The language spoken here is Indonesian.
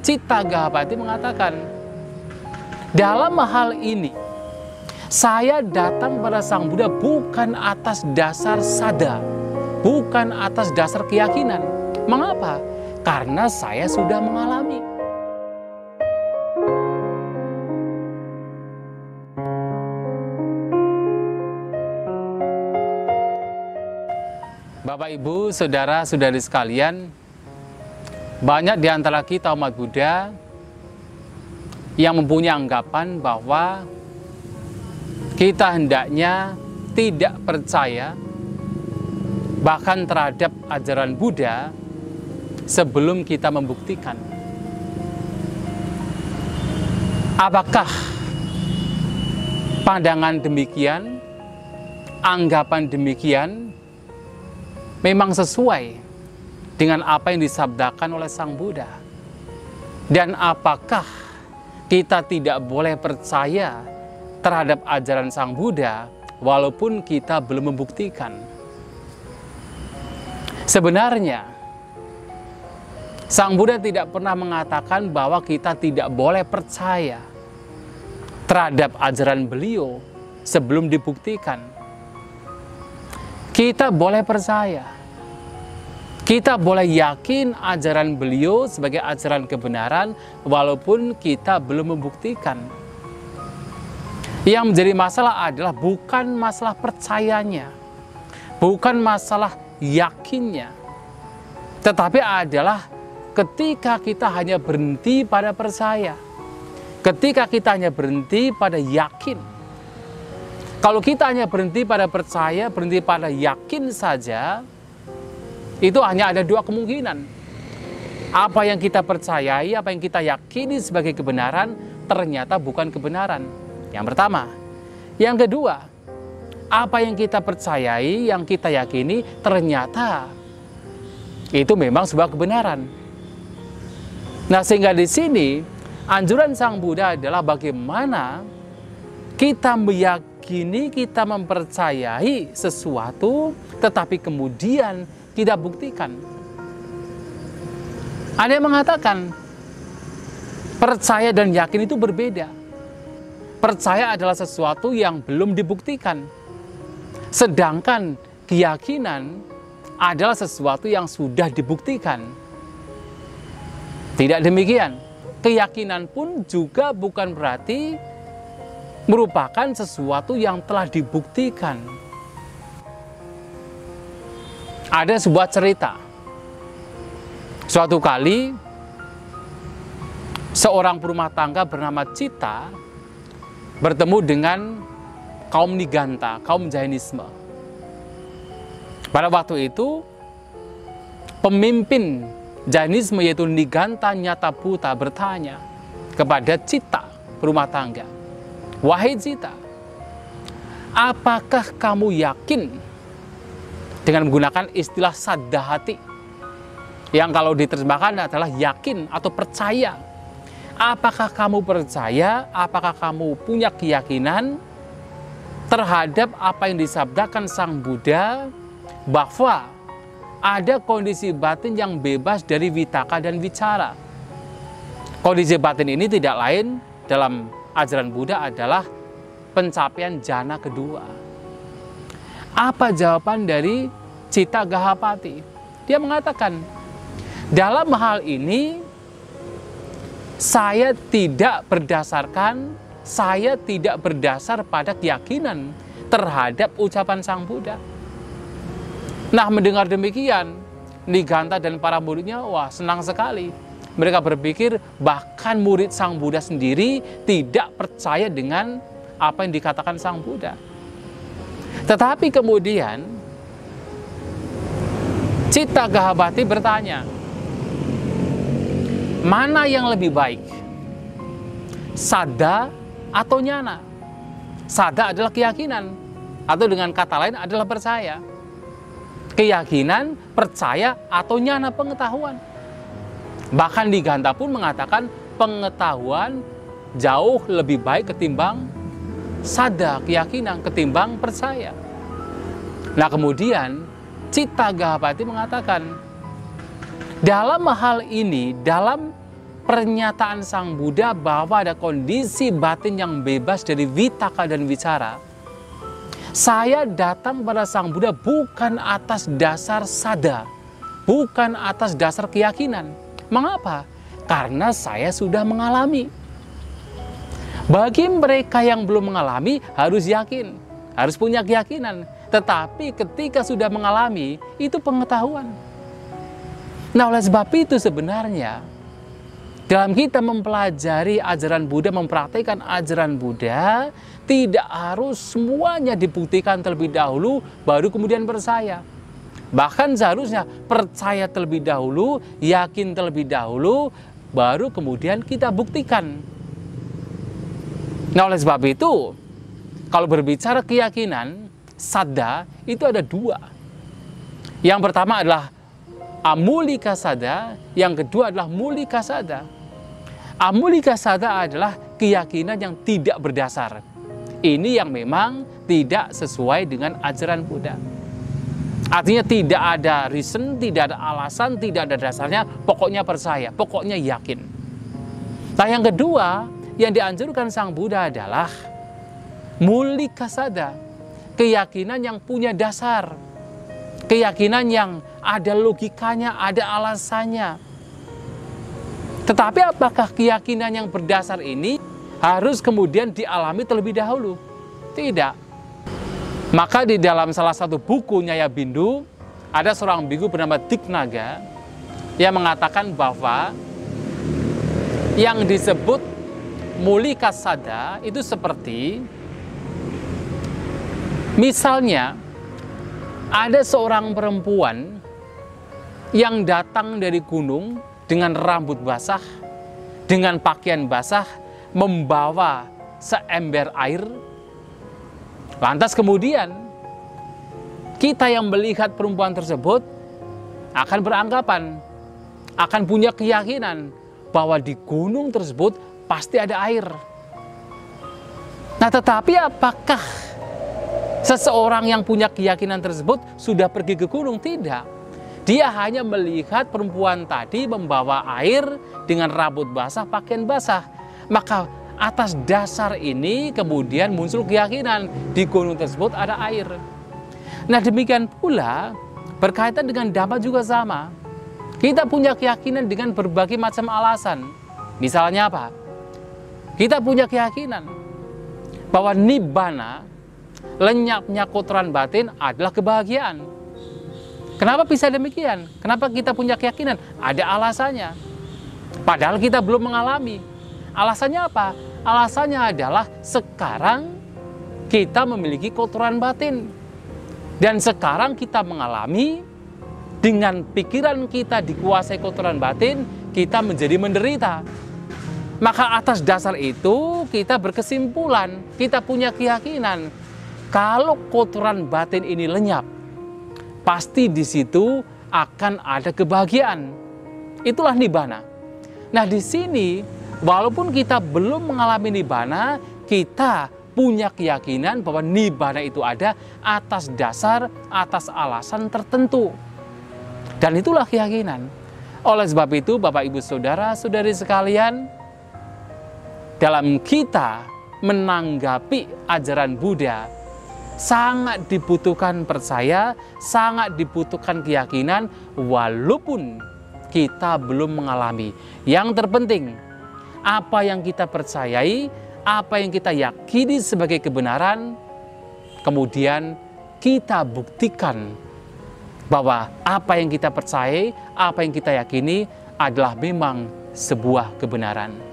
Cittagahapati mengatakan, dalam hal ini saya datang pada Sang Buddha bukan atas dasar sada, bukan atas dasar keyakinan. Mengapa? Karena saya sudah mengalami. Bapak, Ibu, Saudara-saudari sekalian, banyak di antara kita umat Buddha yang mempunyai anggapan bahwa kita hendaknya tidak percaya bahkan terhadap ajaran Buddha sebelum kita membuktikan. Apakah pandangan demikian, anggapan demikian memang sesuai dengan apa yang disabdakan oleh Sang Buddha? Dan apakah kita tidak boleh percaya terhadap ajaran Sang Buddha walaupun kita belum membuktikan? Sebenarnya Sang Buddha tidak pernah mengatakan bahwa kita tidak boleh percaya terhadap ajaran beliau sebelum dibuktikan. Kita boleh percaya, kita boleh yakin ajaran beliau sebagai ajaran kebenaran walaupun kita belum membuktikan. Yang menjadi masalah adalah bukan masalah percayanya, bukan masalah yakinnya, tetapi adalah ketika kita hanya berhenti pada percaya, ketika kita hanya berhenti pada yakin. Kalau kita hanya berhenti pada percaya, berhenti pada yakin saja, itu hanya ada dua kemungkinan. Apa yang kita percayai, apa yang kita yakini sebagai kebenaran, ternyata bukan kebenaran. Yang pertama. Yang kedua, apa yang kita percayai, yang kita yakini, ternyata itu memang sebuah kebenaran. Nah, sehingga di sini, anjuran Sang Buddha adalah bagaimana kita meyakini, kita mempercayai sesuatu, tetapi kemudian tidak buktikan. Ada yang mengatakan percaya dan yakin itu berbeda. Percaya adalah sesuatu yang belum dibuktikan, sedangkan keyakinan adalah sesuatu yang sudah dibuktikan. Tidak demikian, keyakinan pun juga bukan berarti merupakan sesuatu yang telah dibuktikan. Ada sebuah cerita. Suatu kali, seorang perumah tangga bernama Citta bertemu dengan kaum Niganta, kaum Jainisme. Pada waktu itu, pemimpin Jainisme yaitu Niganta Nyataputta bertanya kepada Citta, perumah tangga, "Wahai Citta, apakah kamu yakin?" Dengan menggunakan istilah sadda hati, yang kalau diterjemahkan adalah yakin atau percaya. Apakah kamu percaya, apakah kamu punya keyakinan terhadap apa yang disabdakan Sang Buddha, bahwa ada kondisi batin yang bebas dari vitaka dan wicara? Kondisi batin ini tidak lain dalam ajaran Buddha adalah pencapaian jana kedua. Apa jawaban dari Cittagahapati? Dia mengatakan, dalam hal ini saya tidak berdasar pada keyakinan terhadap ucapan Sang Buddha. Nah, mendengar demikian, Niganta dan para muridnya, wah, senang sekali. Mereka berpikir bahkan murid Sang Buddha sendiri tidak percaya dengan apa yang dikatakan Sang Buddha. Tetapi kemudian Cittagahapati bertanya, mana yang lebih baik? Sada atau nyana? Sada adalah keyakinan, atau dengan kata lain adalah percaya. Keyakinan, percaya, atau nyana pengetahuan. Bahkan Niganta pun mengatakan pengetahuan jauh lebih baik ketimbang sada, keyakinan, ketimbang percaya. Nah, kemudian Cittagahapati mengatakan, dalam hal ini, dalam pernyataan Sang Buddha bahwa ada kondisi batin yang bebas dari vitaka dan wicara. Saya datang pada Sang Buddha bukan atas dasar sada, bukan atas dasar keyakinan. Mengapa? Karena saya sudah mengalami. Bagi mereka yang belum mengalami harus yakin, harus punya keyakinan. Tetapi ketika sudah mengalami, itu pengetahuan. Nah, oleh sebab itu sebenarnya dalam kita mempelajari ajaran Buddha, mempraktikkan ajaran Buddha, tidak harus semuanya dibuktikan terlebih dahulu, baru kemudian percaya. Bahkan seharusnya percaya terlebih dahulu, yakin terlebih dahulu, baru kemudian kita buktikan. Nah, oleh sebab itu, kalau berbicara keyakinan, sada itu ada dua. Yang pertama adalah amulika sada, yang kedua adalah mulika sada. Amulika sada adalah keyakinan yang tidak berdasar. Ini yang memang tidak sesuai dengan ajaran Buddha. Artinya tidak ada reason, tidak ada alasan, tidak ada dasarnya, pokoknya percaya, pokoknya yakin. Nah, yang kedua yang dianjurkan Sang Buddha adalah mulika sada, keyakinan yang punya dasar. Keyakinan yang ada logikanya, ada alasannya. Tetapi apakah keyakinan yang berdasar ini harus kemudian dialami terlebih dahulu? Tidak. Maka di dalam salah satu buku Nyaya Bindu, ada seorang biku bernama Dignaga yang mengatakan bahwa yang disebut mulika sada itu seperti, misalnya, ada seorang perempuan yang datang dari gunung dengan rambut basah, dengan pakaian basah, membawa seember air. Lantas kemudian, kita yang melihat perempuan tersebut akan beranggapan, akan punya keyakinan bahwa di gunung tersebut pasti ada air. Nah, tetapi apakah seseorang yang punya keyakinan tersebut sudah pergi ke gunung? Tidak. Dia hanya melihat perempuan tadi membawa air dengan rambut basah, pakaian basah. Maka atas dasar ini kemudian muncul keyakinan di gunung tersebut ada air. Nah, demikian pula berkaitan dengan Dhamma juga sama. Kita punya keyakinan dengan berbagai macam alasan. Misalnya apa? Kita punya keyakinan bahwa nibbana, lenyapnya kotoran batin adalah kebahagiaan. Kenapa bisa demikian? Kenapa kita punya keyakinan? Ada alasannya. Padahal kita belum mengalami. Alasannya apa? Alasannya adalah sekarang kita memiliki kotoran batin. Dan sekarang kita mengalami, dengan pikiran kita dikuasai kotoran batin, kita menjadi menderita. Maka atas dasar itu kita berkesimpulan, kita punya keyakinan, kalau kotoran batin ini lenyap, pasti di situ akan ada kebahagiaan. Itulah nibbana. Nah, di sini walaupun kita belum mengalami nibbana, kita punya keyakinan bahwa nibbana itu ada atas dasar, atas alasan tertentu. Dan itulah keyakinan. Oleh sebab itu, Bapak Ibu Saudara-saudari sekalian, dalam kita menanggapi ajaran Buddha, sangat dibutuhkan percaya, sangat dibutuhkan keyakinan, walaupun kita belum mengalami. Yang terpenting, apa yang kita percayai, apa yang kita yakini sebagai kebenaran, kemudian kita buktikan bahwa apa yang kita percayai, apa yang kita yakini adalah memang sebuah kebenaran.